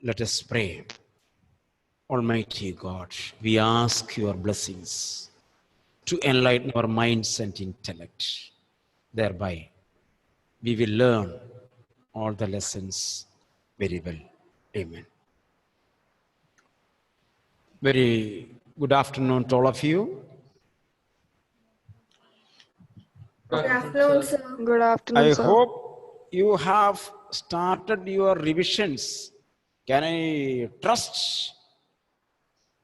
Let us pray. Almighty God, we ask your blessings to enlighten our minds and intellect. Thereby, we will learn all the lessons very well. Amen. Very good afternoon to all of you. Good afternoon, sir. Good afternoon, I sir. hope you have started your revisions. Can I trust?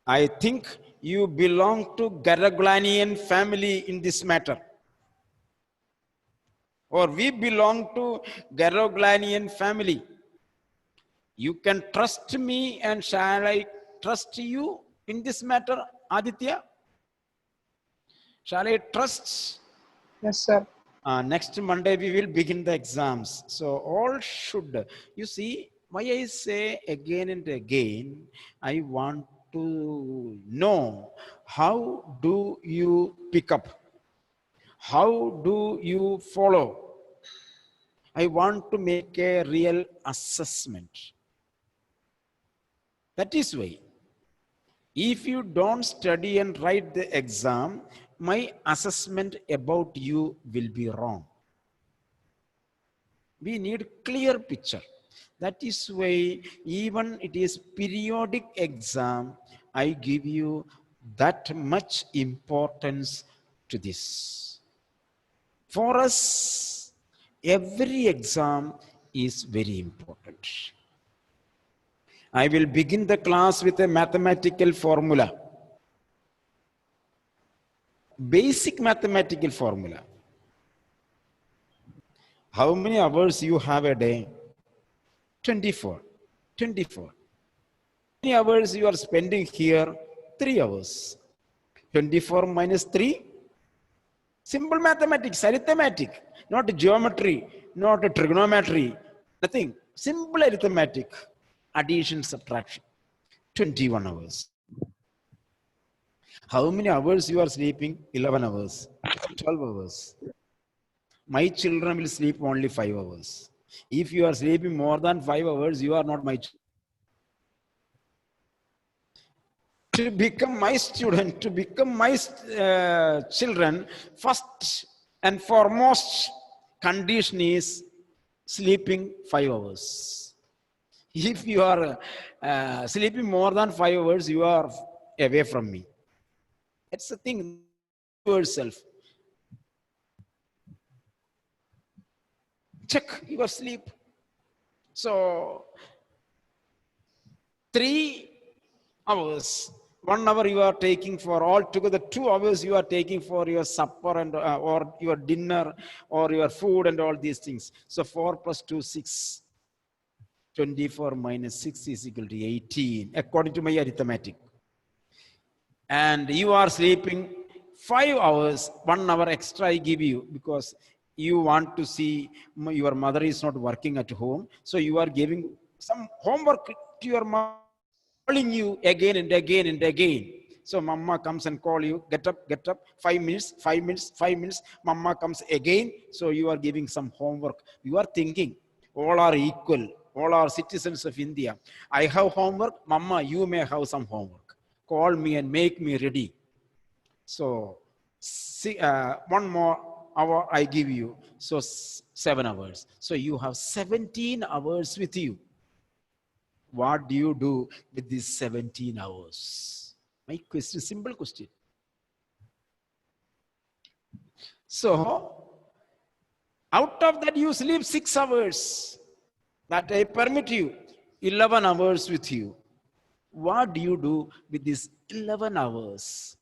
I think you belong to Garaglanian family in this matter. Or we belong to Garaglanian family. You can trust me, and shall I trust you in this matter, Aditya? Shall I trust? Yes, sir. Next Monday we will begin the exams. So all should, you see, why I say again and again, I want to know how do you pick up? How do you follow? I want to make a real assessment. That is why, if you don't study and write the exam, my assessment about you will be wrong. We need clear picture. That is why even it is periodic exam, I give you that much importance to this. For us, every exam is very important. I will begin the class with a mathematical formula. Basic mathematical formula. How many hours you have a day? 24. 24. How many hours you are spending here? 3 hours. 24 minus 3? Simple mathematics, arithmetic. Not geometry, not trigonometry, nothing. Simple arithmetic. Addition, subtraction. 21 hours. How many hours you are sleeping? 11 hours. 12 hours. My children will sleep only 5 hours. If you are sleeping more than 5 hours, you are not my child. To become my student, to become my children, first and foremost condition is sleeping 5 hours. If you are sleeping more than 5 hours, you are away from me. It's a thing yourself. Check your sleep. So 3 hours, 1 hour you are taking for altogether 2 hours you are taking for your supper and or your dinner or your food and all these things. So 4 plus 2, 6. 24 minus 6 is equal to 18 according to my arithmetic. And you are sleeping 5 hours, 1 hour extra I give you because you want to see your mother is not working at home. So you are giving some homework to your mother, calling you again and again and again. So mama comes and call you, get up, 5 minutes, 5 minutes, 5 minutes. Mama comes again. So you are giving some homework. You are thinking all are equal. All are citizens of India. I have homework. Mama, you may have some homework. Call me and make me ready. So see, 1 more hour I give you. So 7 hours. So you have 17 hours with you. What do you do with these 17 hours? My question, simple question. So out of that you sleep 6 hours. That I permit you. 11 hours with you. What do you do with these 11 hours?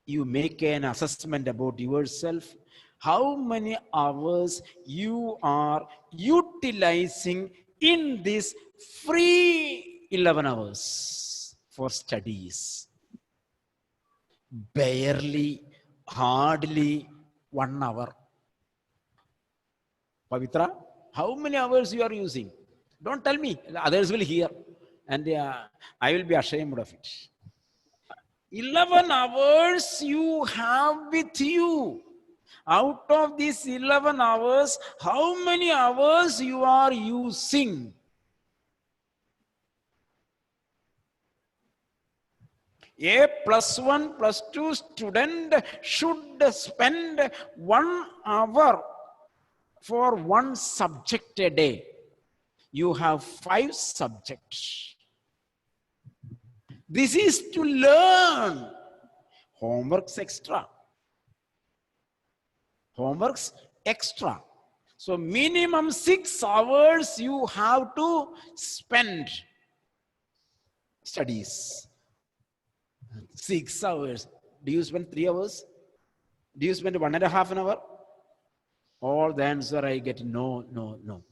You make an assessment about yourself. How many hours you are utilizing in this free 11 hours for studies? Barely, hardly 1 hour. Pavitra, how many hours you are using? Don't tell me, others will hear and I will be ashamed of it. 11 hours you have with you. Out of these 11 hours, how many hours you are using? A +1, +2 student should spend 1 hour for one subject a day. You have 5 subjects. This is to learn. Homeworks extra. Homeworks extra. So minimum 6 hours you have to spend studies. 6 hours. Do you spend 3 hours? Do you spend 1.5 hours? All the answer I get no, no, no.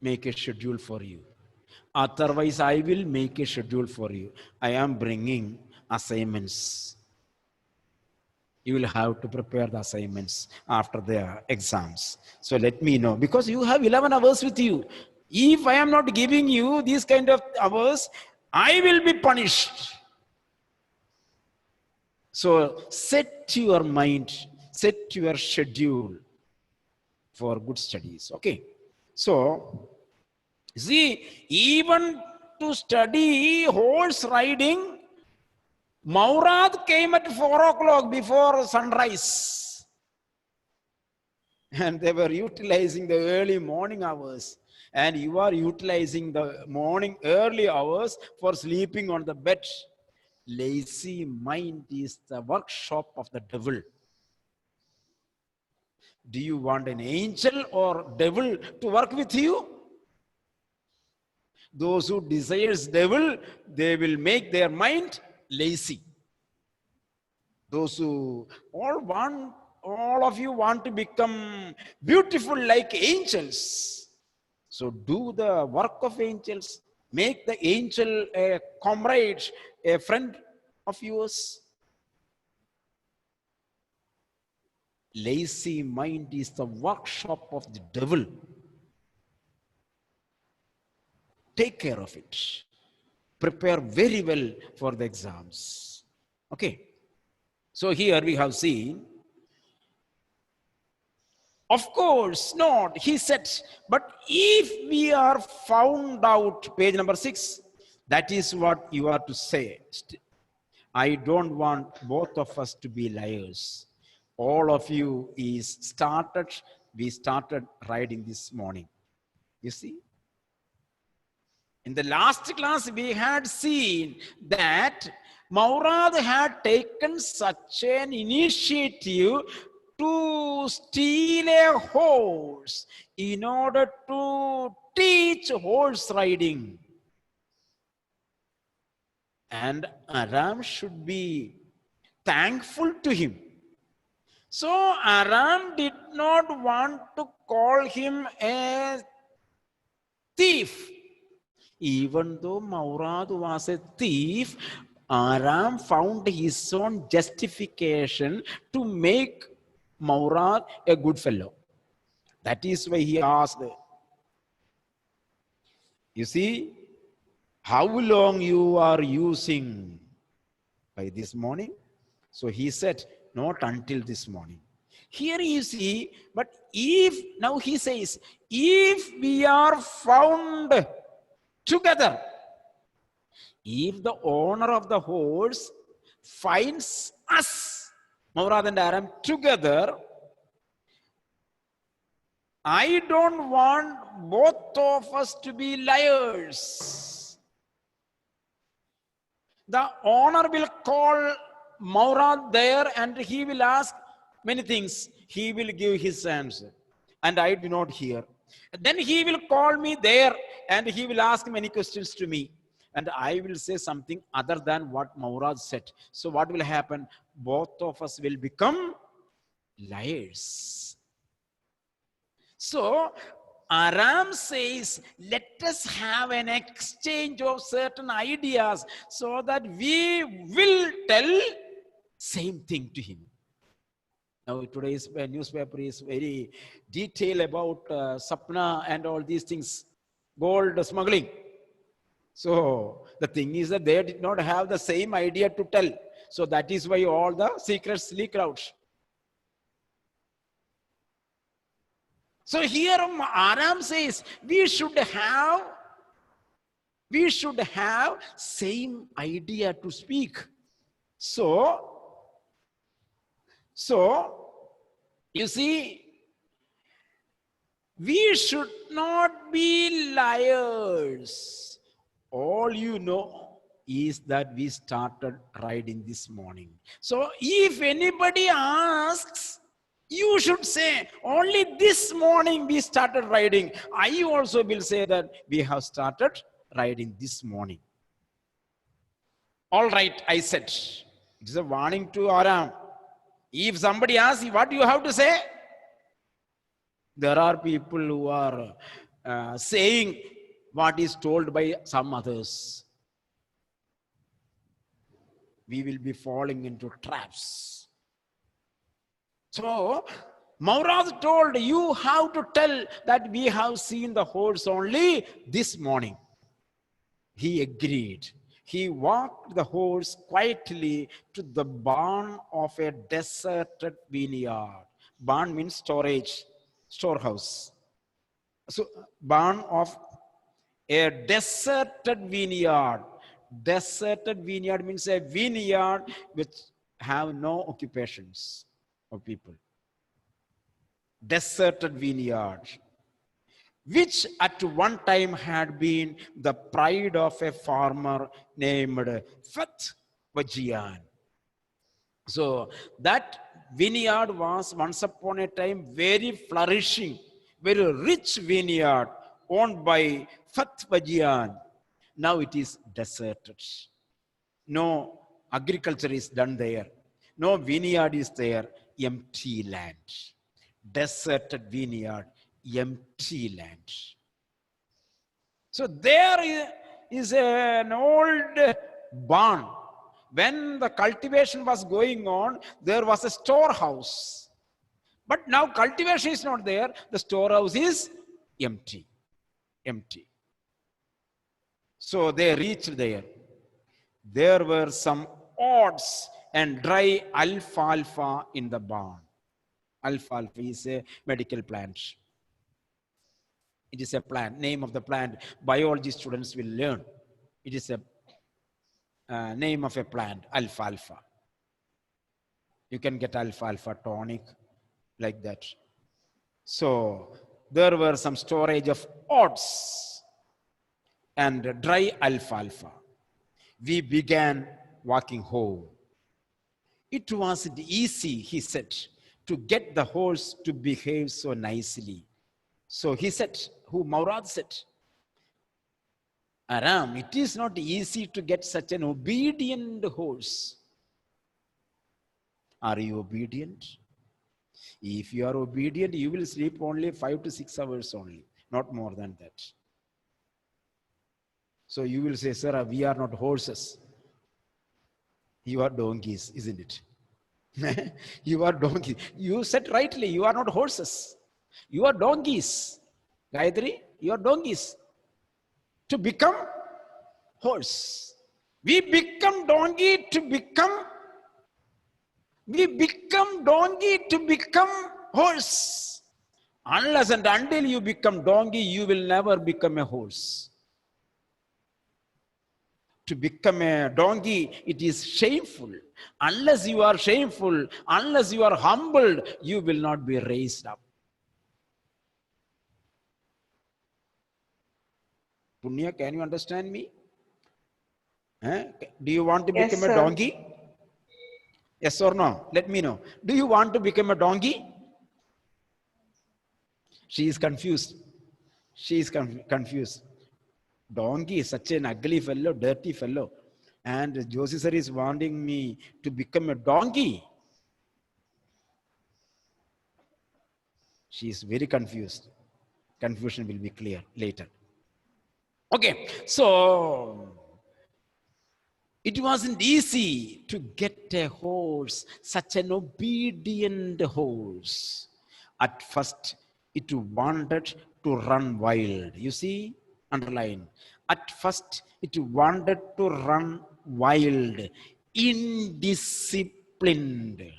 Make a schedule for you. Otherwise, I will make a schedule for you. I am bringing assignments. You will have to prepare the assignments after the exams. So let me know, because you have 11 hours with you. If I am not giving you these kind of hours, I will be punished. So set your mind, set your schedule for good studies. Okay. So see, even to study horse riding, Maurad came at 4 o'clock before sunrise. And they were utilizing the early morning hours. And you are utilizing the morning early hours for sleeping on the bed. Lazy mind is the workshop of the devil. Do you want an angel or devil to work with you? Those who desires devil, they will make their mind lazy. Those who all of you want to become beautiful like angels. So do the work of angels. Make the angel a comrade, a friend of yours. Lazy mind is the workshop of the devil. Take care of it. Prepare very well for the exams. Okay. So here we have seen, of course not, he said, but if we are found out, page number 6, that is what you are to say. I don't want both of us to be liars. All of you we started riding this morning. You see? In the last class, we had seen that Maurad had taken such an initiative to steal a horse in order to teach horse riding. And Aram should be thankful to him. So Aram did not want to call him a thief. Even though Maurad was a thief, Aram found his own justification to make Maurad a good fellow. That is why he asked, you see, how long you are using by this morning? So he said, not until this morning. Here you see, but now he says, if we are found together, if the owner of the horse finds us, Maurad and Aram, together, I don't want both of us to be liars. The owner will call Maurad there and he will ask many things. He will give his answer and I do not hear. Then he will call me there and he will ask many questions to me. And I will say something other than what Maurad said. So what will happen? Both of us will become liars. So Aram says, let us have an exchange of certain ideas so that we will tell same thing to him. Now today's newspaper is very detailed about Sapna and all these things, gold smuggling. So the thing is that they did not have the same idea to tell. So that is why all the secrets leaked out. So here Aram says, we should have We should have same idea to speak. So you see, we should not be liars. All you know is that we started riding this morning. So if anybody asks, you should say, only this morning we started riding. I also will say that we have started riding this morning. All right, I said. It is a warning to Aram. If somebody asks you, what do you have to say? There are people who are saying what is told by some others. We will be falling into traps. So, Maurad told, you have to tell that we have seen the horse only this morning. He agreed. He walked the horse quietly to the barn of a deserted vineyard. Barn means storage, storehouse. So, barn of a deserted vineyard. Deserted vineyard means a vineyard which have no occupations of people. Deserted vineyard, which at one time had been the pride of a farmer named Fath Vajian. So that vineyard was once upon a time very flourishing, very rich vineyard owned by Fath Vajian. Now it is deserted. No agriculture is done there. No vineyard is there. Empty land. Deserted vineyard, empty land. So there is an old barn. When the cultivation was going on, there was a storehouse. But now cultivation is not there. The storehouse is empty. Empty. So they reached there. There were some oats and dry alfalfa in the barn. Alfalfa is a medical plant. It is a plant, name of the plant. Biology students will learn. It is a name of a plant, alfalfa. You can get alfalfa tonic like that. So there were some storage of oats and dry alfalfa. We began walking home. It wasn't easy, he said, to get the horse to behave so nicely. So he said, who Maurad said, Aram, it is not easy to get such an obedient horse. Are you obedient? If you are obedient, you will sleep only 5 to 6 hours only, not more than that. So you will say, sir, we are not horses. You are donkeys, isn't it? You are donkeys. You said rightly, you are not horses. You are donkeys. Gayatri, you are donkeys. To become horse. We become donkey to become horse. Unless and until you become donkey, you will never become a horse. To become a donkey, it is shameful. Unless you are shameful, unless you are humbled, you will not be raised up. Punya, can you understand me? Do you want to become a donkey? Yes or no? Let me know. Do you want to become a donkey? She is confused. She is confused. Donkey is such an ugly fellow, dirty fellow. And Josie sir is wanting me to become a donkey. She is very confused. Confusion will be clear later. Okay, so it wasn't easy to get a horse, such an obedient horse. At first, it wanted to run wild. You see, underline. At first, it wanted to run wild, indisciplined.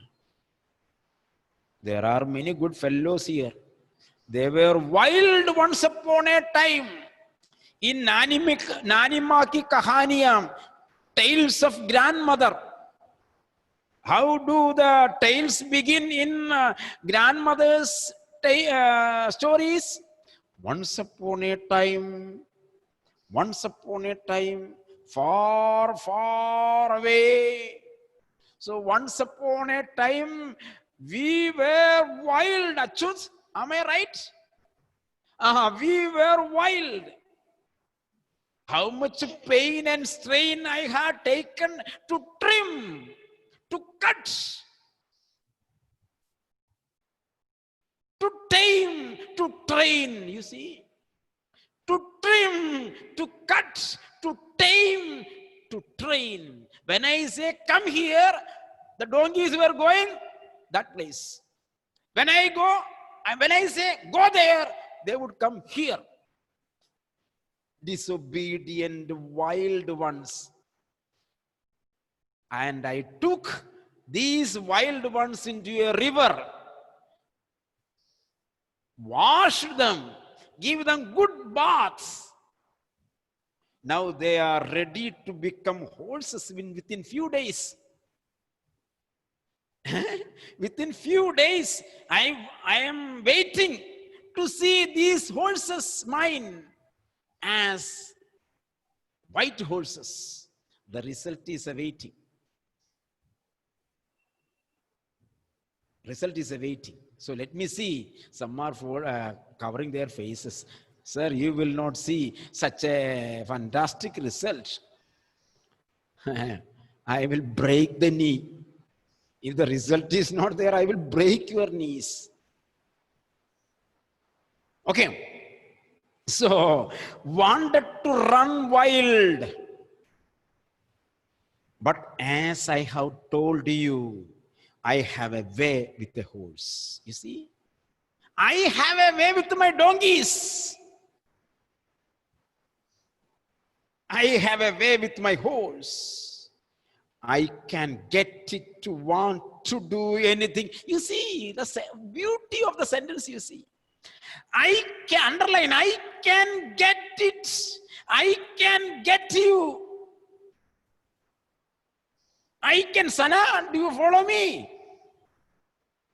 There are many good fellows here. They were wild once upon a time. In Nanima ki kahaniyam, tales of grandmother. How do the tales begin in grandmother's stories? Once upon a time, far, far away. So once upon a time, we were wild, Achut. Am I right? We were wild. How much pain and strain I had taken to trim, to cut, to tame, to train, you see. To trim, to cut, to tame, to train. When I say come here, the donkeys were going that place. When I go, and when I say go there, they would come here. Disobedient, wild ones. And I took these wild ones into a river, washed them, give them good baths. Now they are ready to become horses within few days. Within few days, I am waiting to see these horses mine as white horses. The result is awaiting. Result is awaiting. So let me see. Some are covering their faces. Sir, you will not see such a fantastic result. I will break the knee. If the result is not there, I will break your knees. Okay. So, wanted to run wild. But as I have told you, I have a way with the horse. You see? I have a way with my donkeys. I have a way with my horse. I can get it to want to do anything. You see, the beauty of the sentence, you see. I can underline, I can get it. I can get you. I can, Sana, do you follow me?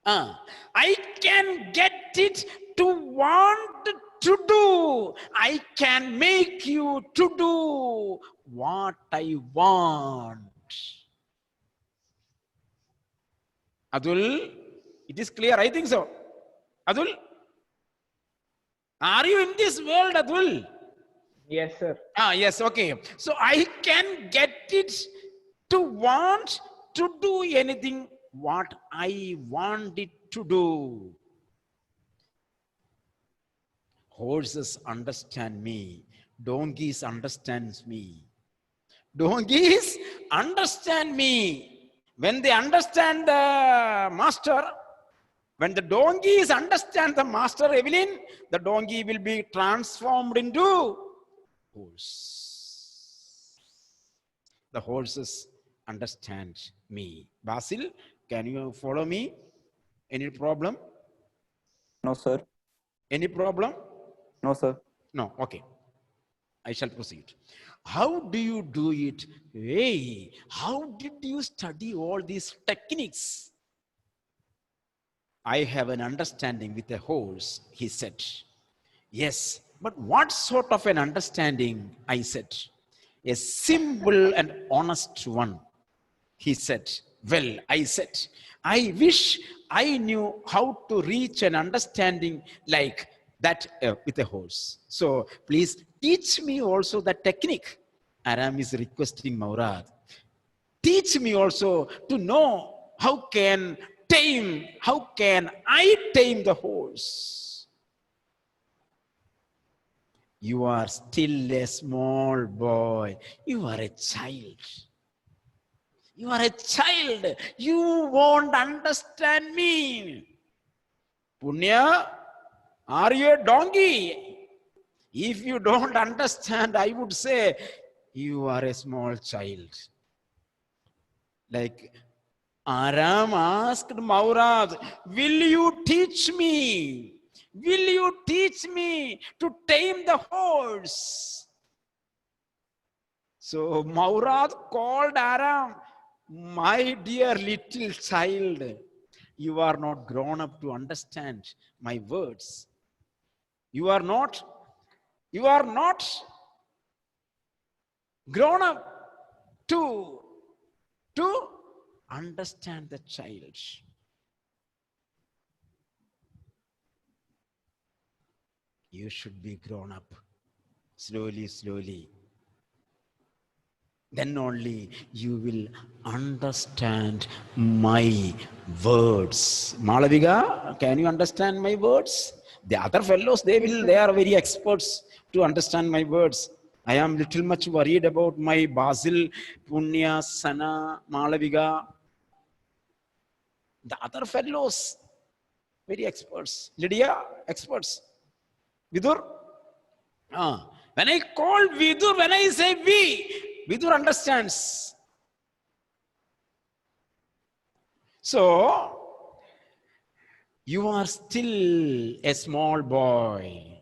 I can get it to want to do. I can make you to do what I want. Adul, it is clear, I think so. Adul, are you in this world, Adul? Yes, sir. Yes, okay. So I can get it to want to do anything what I want it to do. Horses understand me. Donkeys understands me. Donkeys understand me. When they understand the master, when the donkeys understand the master, Evelyn, the donkey will be transformed into horse. The horses understand me. Basil, can you follow me? Any problem? No, sir. Any problem? No, sir. No, okay. I shall proceed. How do you do it? Hey, how did you study all these techniques? I have an understanding with a horse, he said. Yes, but what sort of an understanding? I said. A simple and honest one. He said. Well, I said, I wish I knew how to reach an understanding like that with a horse. So please teach me also the technique. Aram is requesting Maurad. Teach me also to know how can I tame the horse? You are still a small boy. You are a child. You are a child. You won't understand me. Punya, are you a donkey? If you don't understand, I would say you are a small child. Like Aram asked Maurad, will you teach me? Will you teach me to tame the horse? So Maurad called Aram, my dear little child, you are not grown up to understand my words. You are not grown up to understand the child. You should be grown up slowly, slowly. Then only you will understand my words. Malavika, can you understand my words? The other fellows, they are very experts to understand my words. I am little much worried about my Basil, Punya, Sana, Malavika. The other fellows, very experts. Lydia, experts. Vidur, when I call Vidur, when I say Vidur understands. So, you are still a small boy.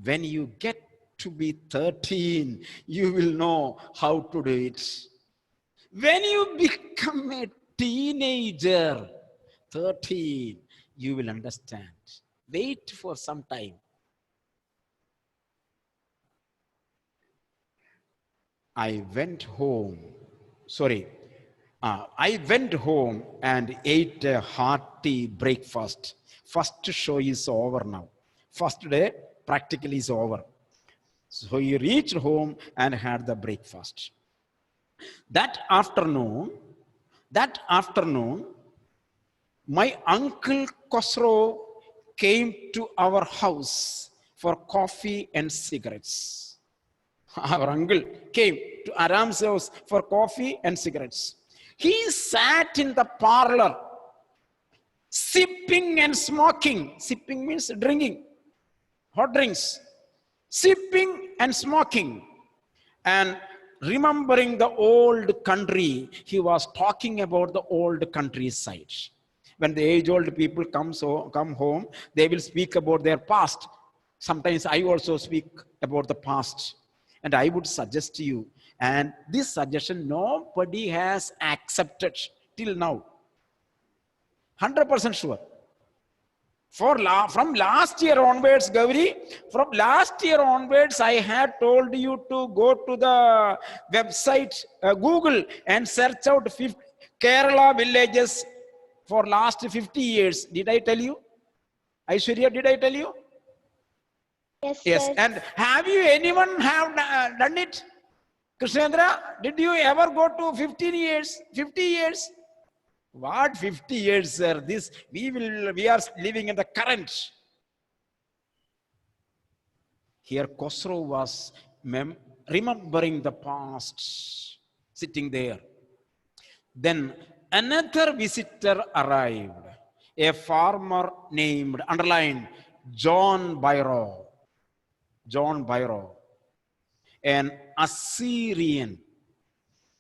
When you get to be 13, you will know how to do it. When you become a teenager, 13, you will understand. Wait for some time. I went home. I went home and ate a hearty breakfast. First show is over now. First day practically is over. So he reached home and had the breakfast. That afternoon, my uncle Khosrow came to our house for coffee and cigarettes. Our uncle came to Aram's house for coffee and cigarettes. He sat in the parlor, sipping and smoking. Sipping means drinking, hot drinks. Sipping and smoking. And remembering the old country, he was talking about the old countryside. When the age-old people come home, they will speak about their past. Sometimes I also speak about the past. And I would suggest to you, and this suggestion nobody has accepted till now. 100% sure. From last year onwards, Gauri, from last year onwards, I had told you to go to the website, Google, and search out Kerala villages for last 50 years. Did I tell you? Aishwarya, did I tell you? Yes. Sir. And have you anyone have done it? Krishnendra, did you ever go to 15 years, 50 years? What 50 years, sir? This we are living in the current. Here Khosrow was remembering the past, sitting there. Then another visitor arrived, a farmer named, underlined, John Byro. John Byro, an Assyrian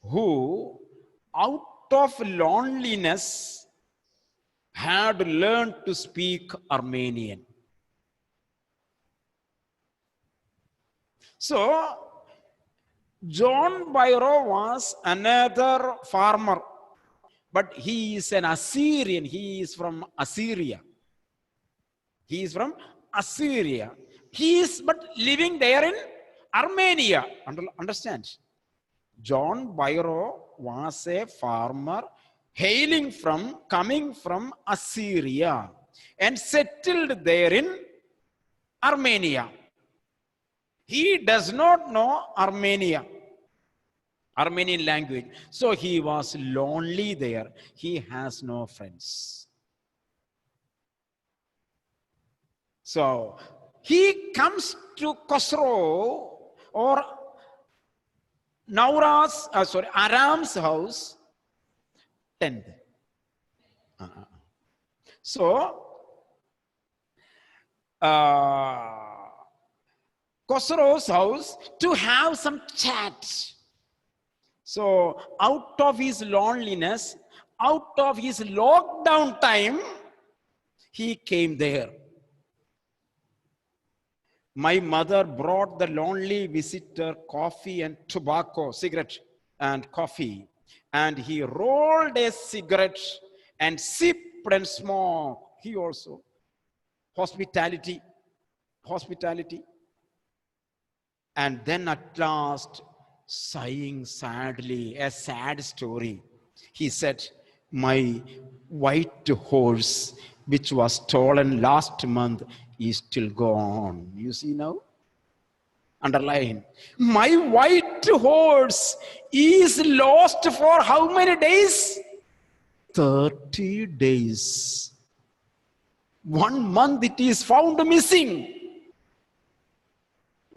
who, out of loneliness, had learned to speak Armenian. So, John Byro was another farmer, but he is an Assyrian. He is from Assyria. He is from Assyria. He is but living there in Armenia. Understand? John Byro was a farmer coming from Assyria and settled there in Armenia. He does not know Armenian language. So he was lonely there. He has no friends. So he comes to Khosrow or Aram's house, 10th. So, Khosrow's house to have some chat. So, out of his loneliness, out of his lockdown time, he came there. My mother brought the lonely visitor coffee and tobacco, cigarette and coffee. And he rolled a cigarette and sipped and smoked. He also. Hospitality, hospitality. And then at last, sighing sadly, a sad story, he said, my white horse, which was stolen last month, is still gone. You see now? Underline. My white horse is lost for how many days? 30 days. 1 month it is found missing.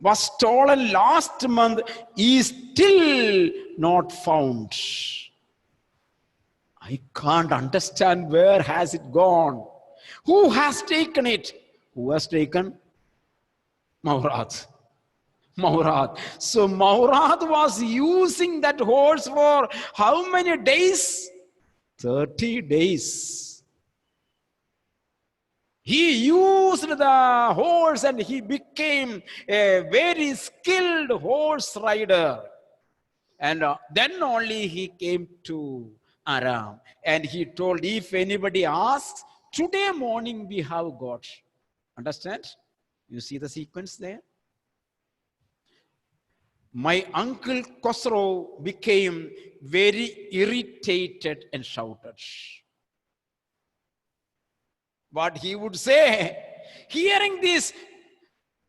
Was stolen last month is still not found. I can't understand where has it gone. Who has taken it? Who has taken? Maurad. Maurad. So Maurad was using that horse for how many days? 30 days. He used the horse and he became a very skilled horse rider. And then only he came to Aram. And he told, if anybody asks, today morning we have got. Understand? You see the sequence there? My uncle Khosrow became very irritated and shouted. What he would say, hearing this,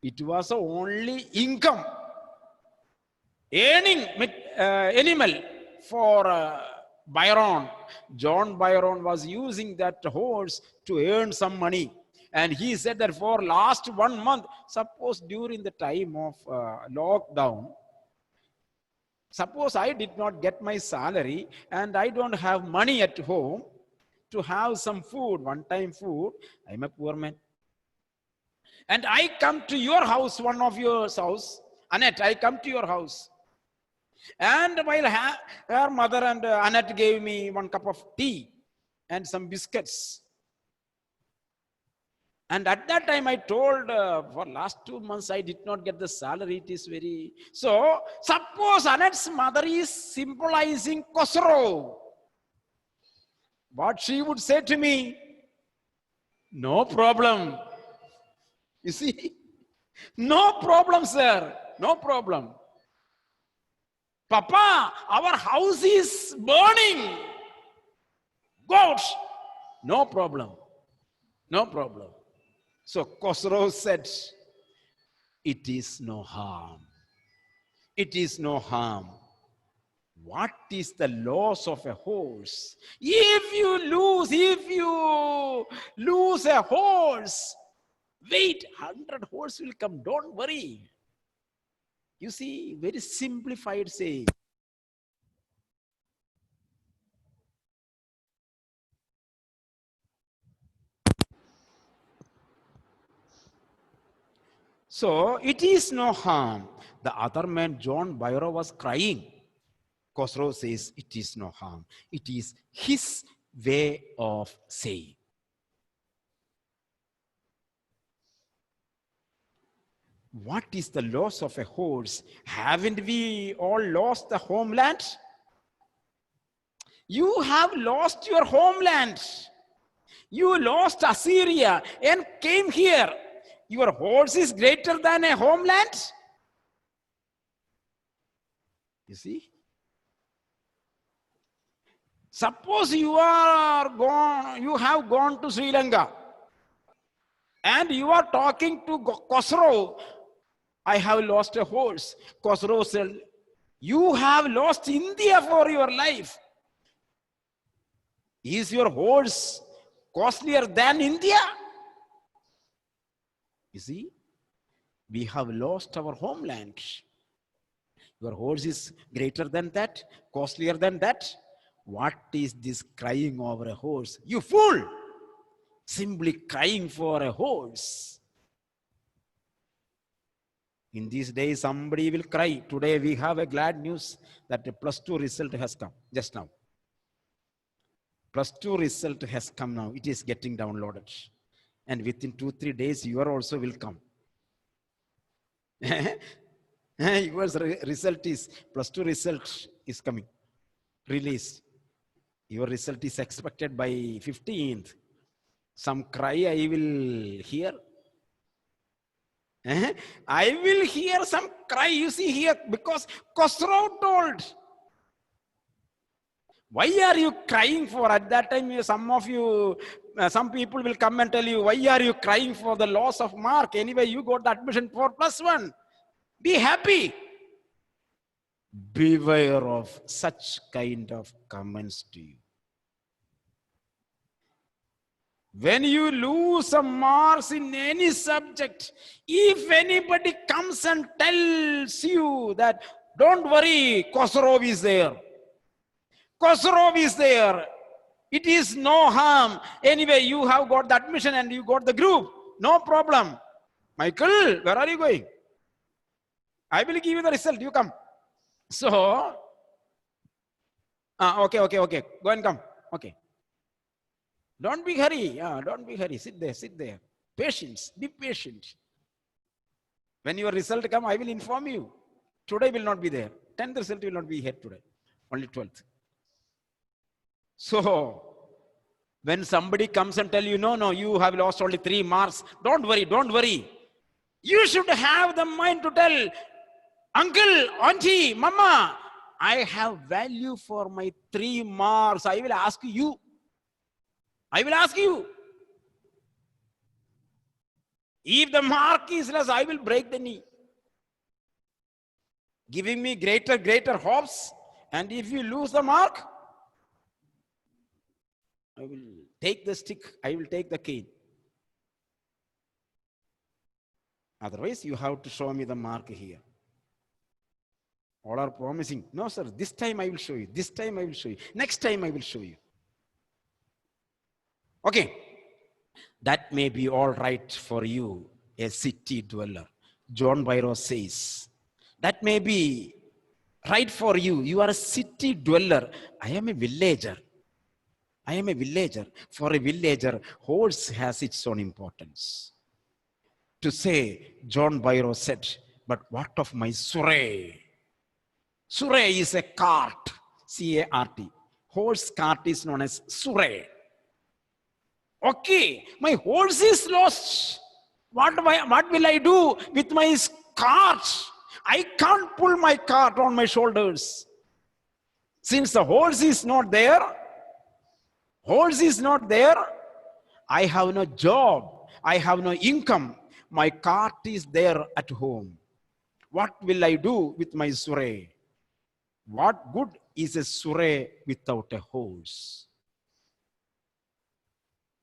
it was the only income, earning animal for Byron. John Byron was using that horse to earn some money. And he said that for last 1 month, suppose during the time of lockdown, suppose I did not get my salary and I don't have money at home to have some food, one-time food, I'm a poor man. And I come to your house, one of your house, Annette, I come to your house. And while her mother and Annette gave me 1 cup of tea and some biscuits. And at that time I told, for last 2 months I did not get the salary. It is very... So, suppose Annette's mother is symbolizing Khosrow. What she would say to me? No problem. You see? No problem, sir. No problem. Papa, our house is burning. God, no problem. No problem. So Khosrow said, it is no harm. It is no harm. What is the loss of a horse? If you lose a horse, wait, 100 horse will come. Don't worry. You see, very simplified saying. So it is no harm. The other man, John Byro, was crying. Khosrow says it is no harm. It is his way of saying. What is the loss of a horse? Haven't we all lost the homeland? You have lost your homeland. You lost Assyria and came here. Your horse is greater than a homeland? You see? Suppose you have gone to Sri Lanka and you are talking to Khosrow, I have lost a horse. Khosrow said, you have lost India for your life. Is your horse costlier than India? You see, we have lost our homeland. Your horse is greater than that, costlier than that. What is this crying over a horse? You fool! Simply crying for a horse. In these days, somebody will cry. Today, we have a glad news that the +2 result has come just now. +2 result has come now. It is getting downloaded. And within 2-3 days, your also will come. Your result is plus 2 result is coming, released. Your result is expected by 15th. Some cry I will hear. I will hear some cry. You see here, because Khosrow told. Why are you crying for? At that time, some of you, some people will come and tell you, why are you crying for the loss of mark? Anyway, you got the admission for +1. Be happy. Beware of such kind of comments to you. When you lose some marks in any subject, if anybody comes and tells you that, don't worry, Khosrow is there. Khosrow is there. It is no harm. Anyway, you have got the admission and you got the group. No problem. Michael, where are you going? I will give you the result. You come. So, okay. Go and come. Okay. Don't be hurry. Don't be hurry. Sit there. Patience. Be patient. When your result come, I will inform you. Today will not be there. 10th result will not be here today. Only 12th. So, when somebody comes and tell you, no, you have lost only 3 marks. Don't worry. You should have the mind to tell, uncle, auntie, mama, I have value for my 3 marks. I will ask you. If the mark is less, I will break the knee. Giving me greater hopes. And if you lose the mark, I will take the stick. I will take the cane. Otherwise, you have to show me the mark here. All are promising. No, sir, this time I will show you. This time I will show you. Next time I will show you. Okay. That may be all right for you, a city dweller. John Byron says, that may be right for you. You are a city dweller. I am a villager. For a villager, horse has its own importance. To say, John Byron said, but what of my surrey? Surrey is a cart, C-A-R-T. Horse cart is known as surrey. Okay, my horse is lost. What will I do with my cart? I can't pull my cart on my shoulders. Since the horse is not there, I have no job. I have no income. My cart is there at home. What will I do with my surrey? What good is a surrey without a horse?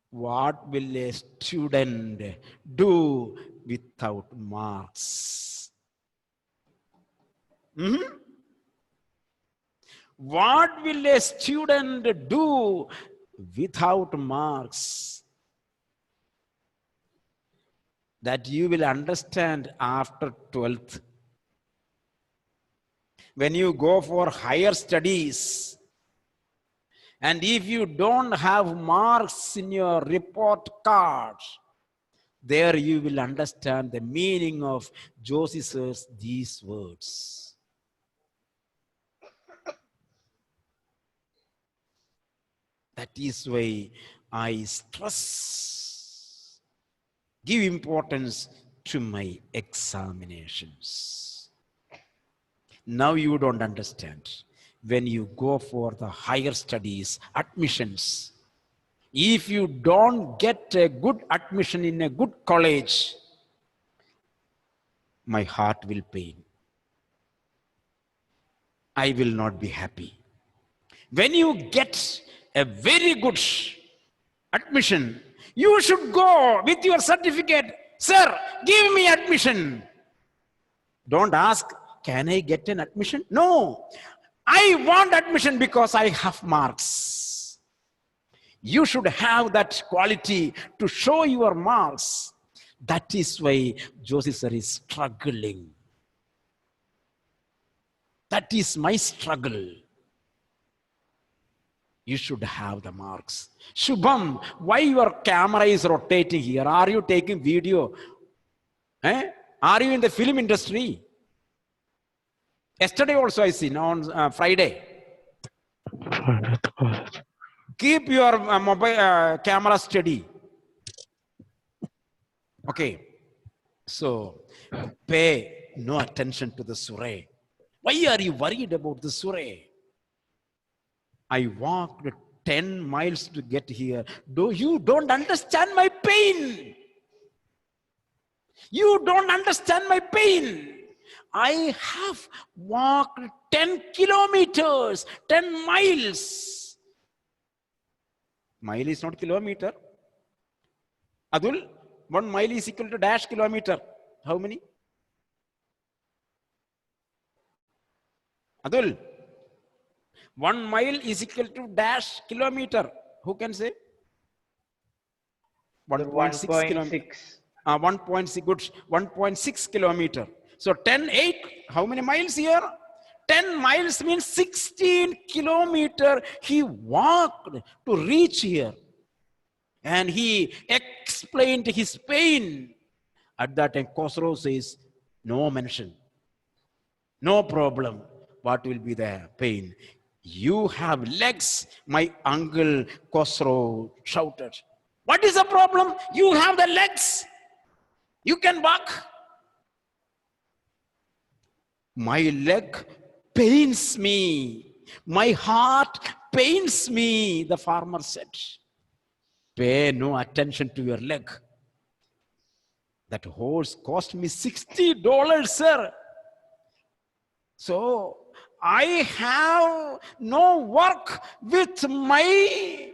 What will a student do without marks? What will a student do without marks? That you will understand after 12th. When you go for higher studies, and if you don't have marks in your report card, there you will understand the meaning of Joseph these words. That is why I stress, give importance to my examinations. Now you don't understand. When you go for the higher studies, admissions, if you don't get a good admission in a good college, my heart will pain. I will not be happy. When you get a very good admission, you should go with your certificate, sir, give me admission. Don't ask, can I get an admission? No, I want admission because I have marks. You should have that quality to show your marks. That is why Joseph sir is struggling. That is my struggle. You should have the marks. Shubham, why your camera is rotating here? Are you taking video? Are you in the film industry? Yesterday also I seen on Friday. Keep your mobile camera steady. Okay. So pay no attention to the surah. Why are you worried about the surah? I walked 10 miles to get here. You don't understand my pain. You don't understand my pain. I have walked 10 kilometers, 10 miles. Mile is not kilometer. Adul, 1 mile is equal to dash kilometer. How many? Adul, 1 mile is equal to dash kilometer. Who can say? 1.6 kilometer. 1.6. 1.6, good. 1.6 kilometer. So 10, 8, how many miles here? 10 miles means 16 kilometer he walked to reach here. And he explained his pain. At that time, Khosrow says, no mention. No problem. What will be the pain? You have legs, my uncle Khosrow shouted. What is the problem? You have the legs. You can walk. My leg pains me. My heart pains me, the farmer said. Pay no attention to your leg. That horse cost me $60, sir. So I have no work with my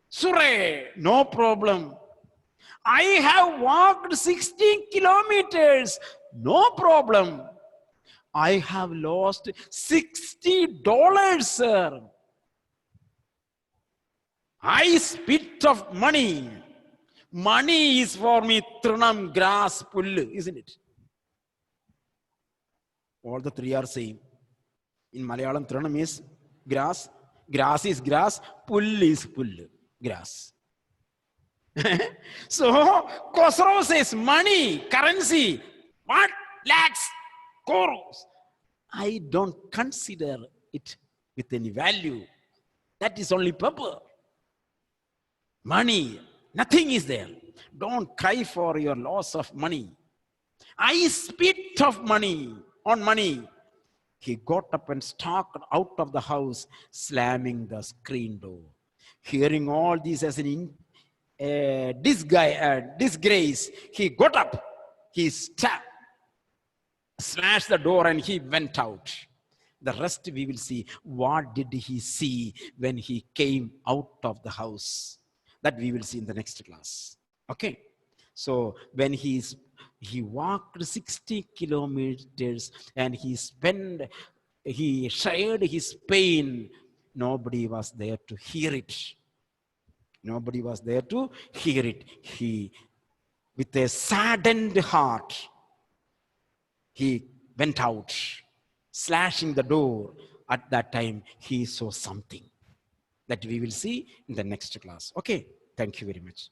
surah. No problem. I have walked 16 kilometers. No problem. I have lost $60, sir. I spit of money. Money is for me trinam, grass, pull, isn't it? All the three are same. In Malayalam, trinam is grass, grass is grass, pull is pull, grass. So, Khosrow says money, currency, what? Lakhs, crores. I don't consider it with any value. That is only paper. Money, nothing is there. Don't cry for your loss of money. I spit of money on money. He got up and stalked out of the house, slamming the screen door. Hearing all this as an disgrace, he got up, he smashed the door and he went out. The rest we will see. What did he see when he came out of the house? That we will see in the next class. Okay. So when he walked 60 kilometers and he shared his pain. Nobody was there to hear it. Nobody was there to hear it. He, with a saddened heart, he went out, slashing the door. At that time, he saw something that we will see in the next class. Okay, thank you very much.